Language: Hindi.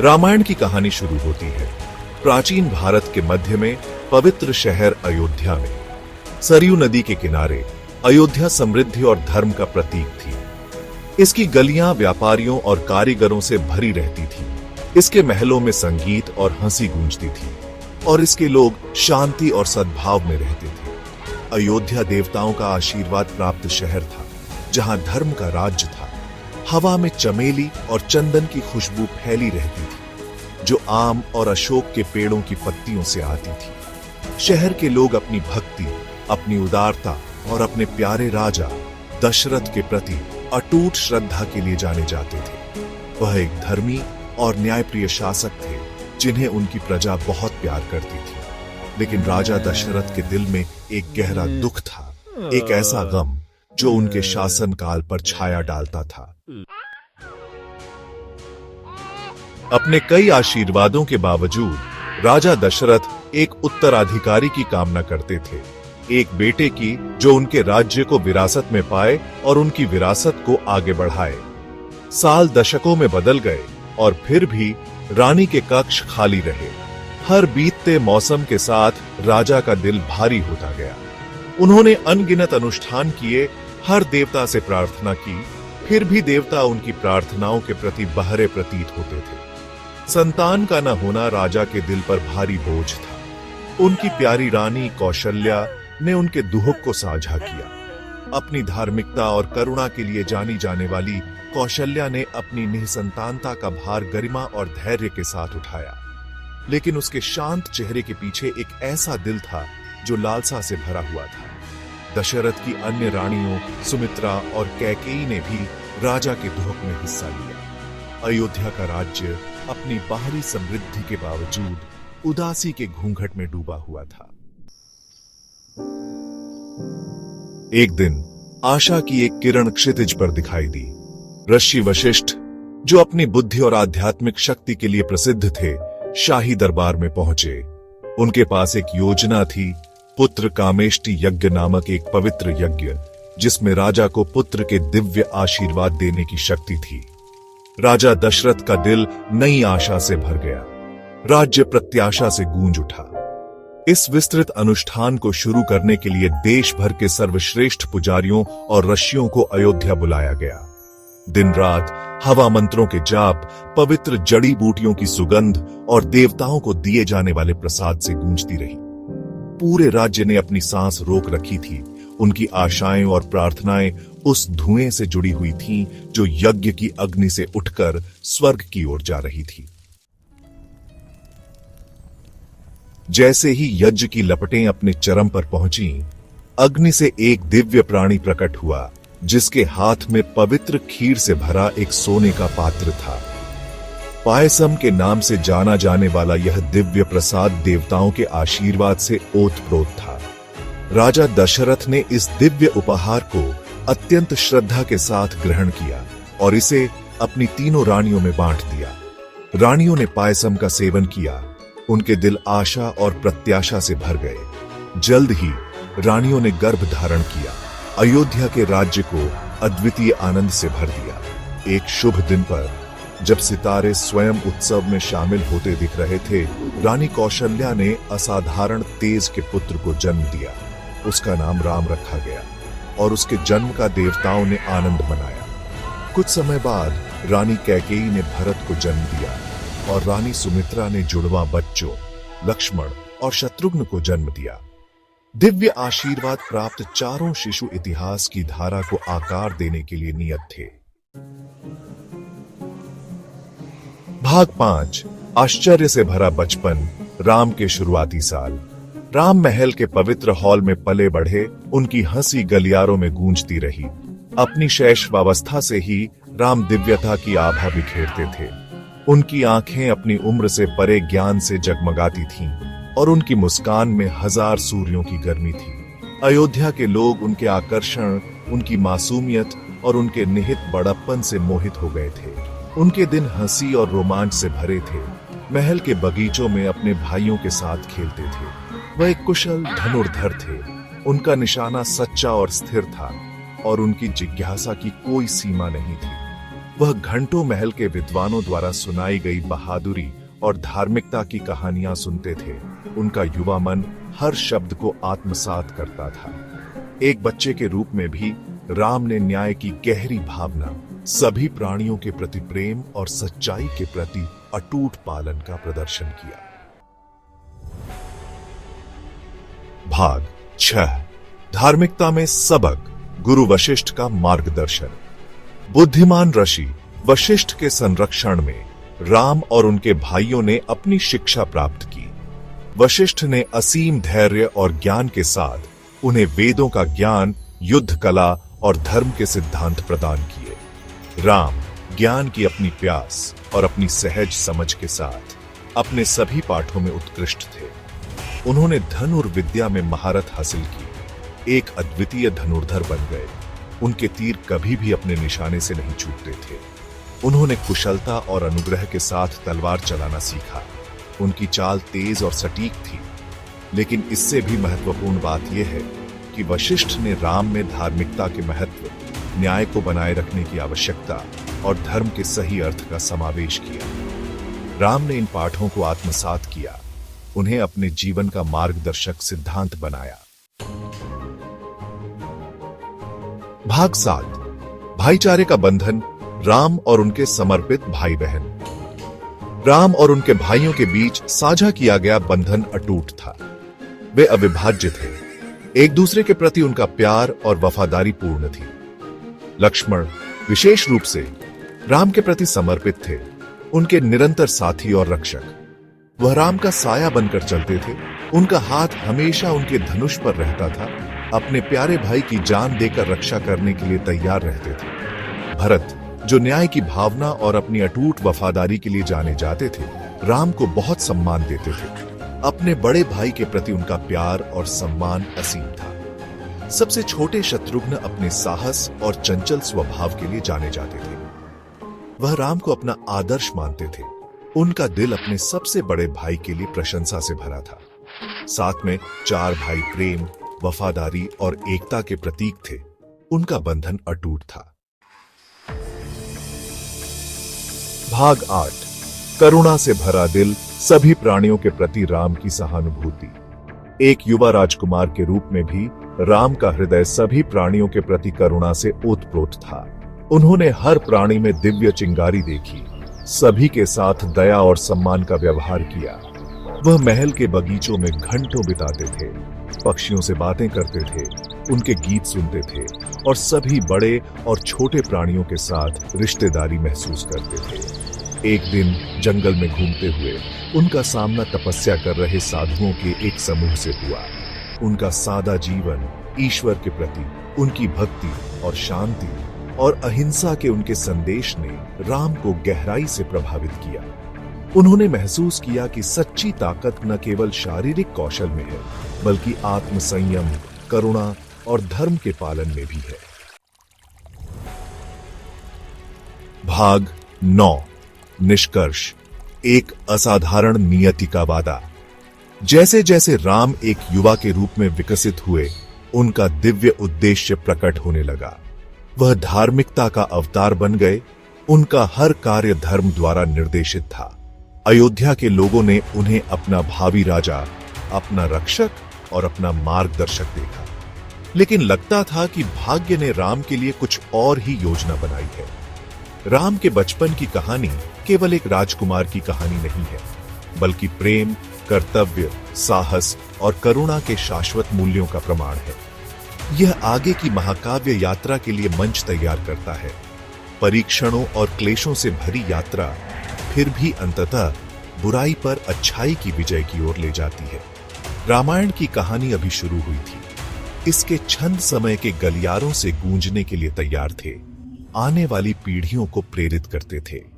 रामायण की कहानी शुरू होती है प्राचीन भारत के मध्य में पवित्र शहर अयोध्या में। सरयू नदी के किनारे अयोध्या समृद्धि और धर्म का प्रतीक थी। इसकी गलियां व्यापारियों और कारीगरों से भरी रहती थी। इसके महलों में संगीत और हंसी गूंजती थी और इसके लोग शांति और सद्भाव में रहते थे। अयोध्या देवताओं का आशीर्वाद प्राप्त शहर था, जहां धर्म का राज्य था। हवा में चमेली और चंदन की खुशबू फैली रहती थी, जो आम और अशोक के पेड़ों की पत्तियों से आती थी। शहर के लोग अपनी भक्ति, अपनी उदारता और अपने प्यारे राजा दशरथ के प्रति अटूट श्रद्धा के लिए जाने जाते थे। वह एक धर्मी और न्यायप्रिय शासक थे, जिन्हें उनकी प्रजा बहुत प्यार करती थी। लेकिन राजा दशरथ के दिल में एक गहरा दुख था, एक ऐसा गम जो उनके शासन काल पर छाया डालता था। अपने कई आशीर्वादों के बावजूद राजा दशरथ एक उत्तराधिकारी की कामना करते थे, एक बेटे की जो उनके राज्य को विरासत में पाए और उनकी विरासत को आगे बढ़ाए। साल दशकों में बदल गए और फिर भी रानी के कक्ष खाली रहे। हर बीतते मौसम के साथ राजा का दिल भारी होता गया। उन्होंने अनगिनत अनुष्ठान किए, हर देवता से प्रार्थना की, फिर भी देवता उनकी प्रार्थनाओं के प्रति बहरे प्रतीत होते थे। संतान का न होना राजा के दिल पर भारी बोझ था। उनकी प्यारी रानी कौशल्या ने उनके दुख को साझा किया। अपनी धार्मिकता और करुणा के लिए जानी जाने वाली कौशल्या ने अपनी निसंतानता का भार गरिमा और धैर्य के साथ उठाया। लेकिन उसके शांत चेहरे के पीछे एक ऐसा दिल था जो लालसा से भरा हुआ था। दशरथ की अन्य रानियों सुमित्रा और कैकेयी ने भी राजा के दुख में हिस्सा लिया। अयोध्या का राज्य अपनी बाहरी समृद्धि के बावजूद उदासी के घूंघट में डूबा हुआ था। एक दिन आशा की एक किरण क्षितिज पर दिखाई दी। ऋषि वशिष्ठ, जो अपनी बुद्धि और आध्यात्मिक शक्ति के लिए प्रसिद्ध थे, शाही दरबार में पहुंचे। उनके पास एक योजना थी, पुत्र कामेष्टि यज्ञ नामक एक पवित्र यज्ञ, जिसमें राजा को पुत्र के दिव्य आशीर्वाद देने की शक्ति थी। राजा दशरथ का दिल नई आशा से भर गया। राज्य प्रत्याशा से गूंज उठा। इस विस्तृत अनुष्ठान को शुरू करने के लिए देश भर के सर्वश्रेष्ठ पुजारियों और ऋषियों को अयोध्या बुलाया गया। दिन रात हवा मंत्रों के जाप, पवित्र जड़ी बूटियों की सुगंध और देवताओं को दिए जाने वाले प्रसाद से गूंजती रही। पूरे राज्य ने अपनी सांस रोक रखी थी। उनकी आशाएं और प्रार्थनाएं उस धुएं से जुड़ी हुई थीं, जो यज्ञ की अग्नि से उठकर स्वर्ग की ओर जा रही थी। जैसे ही यज्ञ की लपटें अपने चरम पर पहुंची, अग्नि से एक दिव्य प्राणी प्रकट हुआ, जिसके हाथ में पवित्र खीर से भरा एक सोने का पात्र था। पायसम के नाम से जाना जाने वाला यह दिव्य प्रसाद देवताओं के आशीर्वाद से ओतप्रोत था। राजा दशरथ ने इस दिव्य उपहार को अत्यंत श्रद्धा के साथ ग्रहण किया और इसे अपनी तीनों रानियों में बांट दिया। रानियों ने पायसम का सेवन किया। उनके दिल आशा और प्रत्याशा से भर गए। जल्द ही रानियों ने गर्भ धारण किया। अयोध्या के राज्य को अद्वितीय आनंद से भर दिया। एक शुभ दिन पर, जब सितारे स्वयं उत्सव में शामिल होते दिख रहे थे, रानी कौशल्या ने असाधारण तेज के पुत्र को जन्म दिया। उसका नाम राम रखा गया और उसके जन्म का देवताओं ने आनंद मनाया। कुछ समय बाद रानी कैकेयी ने भरत को जन्म दिया और रानी सुमित्रा ने जुड़वा बच्चों लक्ष्मण और शत्रुघ्न को जन्म दिया। दिव्य आशीर्वाद प्राप्त चारों शिशु इतिहास की धारा को आकार देने के लिए नियत थे। भाग 5, आश्चर्य से भरा बचपन, राम के शुरुआती साल। राम महल के पवित्र हॉल में पले बढ़े, उनकी हंसी गलियारों में गूंजती रही। अपनी शैशवावस्था से ही राम दिव्यता की आभा बिखेरते थे। उनकी आंखें अपनी उम्र से परे ज्ञान से जगमगाती थीं और उनकी मुस्कान में हजार सूर्यों की गर्मी थी। अयोध्या के लोग उनके आकर्षण, उनकी मासूमियत और उनके निहित बड़प्पन से मोहित हो गए थे। उनके दिन हंसी और रोमांच से भरे थे। महल के बगीचों में अपने भाइयों के साथ खेलते थे। वह एक कुशल धनुर्धर थे। उनका निशाना सच्चा और स्थिर था और उनकी जिज्ञासा की कोई सीमा नहीं थी। वह घंटों महल के विद्वानों द्वारा सुनाई गई बहादुरी और धार्मिकता की कहानियां सुनते थे। उनका युवा मन हर शब्द को आत्मसात करता था। एक बच्चे के रूप में भी राम ने न्याय की गहरी भावना, सभी प्राणियों के प्रति प्रेम और सच्चाई के प्रति अटूट पालन का प्रदर्शन किया। भाग 6 धार्मिकता में सबक, गुरु वशिष्ठ का मार्गदर्शन। बुद्धिमान ऋषि वशिष्ठ के संरक्षण में राम और उनके भाइयों ने अपनी शिक्षा प्राप्त की। वशिष्ठ ने असीम धैर्य और ज्ञान के साथ उन्हें वेदों का ज्ञान, युद्ध कला और धर्म के सिद्धांत प्रदान किए। राम ज्ञान की अपनी प्यास और अपनी सहज समझ के साथ अपने सभी पाठों में उत्कृष्ट थे। उन्होंने धनुर्विद्या में महारत हासिल की, एक अद्वितीय धनुर्धर बन गए। उनके तीर कभी भी अपने निशाने से नहीं चूकते थे। उन्होंने कुशलता और अनुग्रह के साथ तलवार चलाना सीखा। उनकी चाल तेज और सटीक थी। लेकिन इससे भी महत्वपूर्ण बात यह है कि वशिष्ठ ने राम में धार्मिकता के महत्व, न्याय को बनाए रखने की आवश्यकता और धर्म के सही अर्थ का समावेश किया। राम ने इन पाठों को आत्मसात किया, उन्हें अपने जीवन का मार्गदर्शक सिद्धांत बनाया। भाग 7 भाईचारे का बंधन, राम और उनके समर्पित भाई बहन। राम और उनके भाइयों के बीच साझा किया गया बंधन अटूट था। वे अविभाज्य थे। एक दूसरे के प्रति उनका प्यार और वफादारी पूर्ण थी। लक्ष्मण विशेष रूप से राम के प्रति समर्पित थे, उनके निरंतर साथी और रक्षक। वह राम का साया बनकर चलते थे। उनका हाथ हमेशा उनके धनुष पर रहता था। अपने प्यारे भाई की जान देकर रक्षा करने के लिए तैयार रहते थे। भरत, जो न्याय की भावना और अपनी अटूट वफादारी के लिए जाने जाते थे, राम को बहुत सम्मान देते थे। अपने बड़े भाई के प्रति उनका प्यार और सम्मान असीम था। सबसे छोटे शत्रुघ्न अपने साहस और चंचल स्वभाव के लिए जाने जाते थे। वह राम को अपना आदर्श मानते थे। उनका दिल अपने सबसे बड़े भाई के लिए प्रशंसा से भरा था। साथ में 4 भाई प्रेम, वफादारी और एकता के प्रतीक थे। उनका बंधन अटूट था। भाग 8 करुणा से भरा दिल, सभी प्राणियों के प्रति राम की सहानुभूति। एक युवा राजकुमार के रूप में भी राम का हृदय सभी प्राणियों के प्रति करुणा से ओतप्रोत था। उन्होंने हर प्राणी में दिव्य चिंगारी देखी, सभी के साथ दया और सम्मान का व्यवहार किया। वह महल के बगीचों में घंटों बिताते थे, पक्षियों से बातें करते थे, उनके गीत सुनते थे और सभी बड़े और छोटे प्राणियों के साथ रिश्तेदारी महसूस करते थे। एक दिन जंगल में घूमते हुए उनका सामना तपस्या कर रहे साधुओं के एक समूह से हुआ। उनका सादा जीवन, ईश्वर के प्रति उनकी भक्ति और शांति और अहिंसा के उनके संदेश ने राम को गहराई से प्रभावित किया। उन्होंने महसूस किया कि सच्ची ताकत न केवल शारीरिक कौशल में है, बल्कि आत्मसंयम, करुणा और धर्म के पालन में भी है। भाग 9 निष्कर्ष, एक असाधारण नियति का वादा। जैसे जैसे राम एक युवा के रूप में विकसित हुए, उनका दिव्य उद्देश्य प्रकट होने लगा। वह धार्मिकता का अवतार बन गए। उनका हर कार्य धर्म द्वारा निर्देशित था। अयोध्या के लोगों ने उन्हें अपना भावी राजा, अपना रक्षक और अपना मार्गदर्शक देखा। लेकिन लगता था कि भाग्य ने राम के लिए कुछ और ही योजना बनाई है। राम के बचपन की कहानी केवल एक राजकुमार की कहानी नहीं है, बल्कि प्रेम, कर्तव्य, साहस और करुणा के शाश्वत मूल्यों का प्रमाण है। यह आगे की महाकाव्य यात्रा के लिए मंच तैयार करता है। परीक्षणों और क्लेशों से भरी यात्रा फिर भी अंततः बुराई पर अच्छाई की विजय की ओर ले जाती है। रामायण की कहानी अभी शुरू हुई थी। इसके छंद समय के गलियारों से गूंजने के लिए तैयार थे, आने वाली पीढ़ियों को प्रेरित करते थे।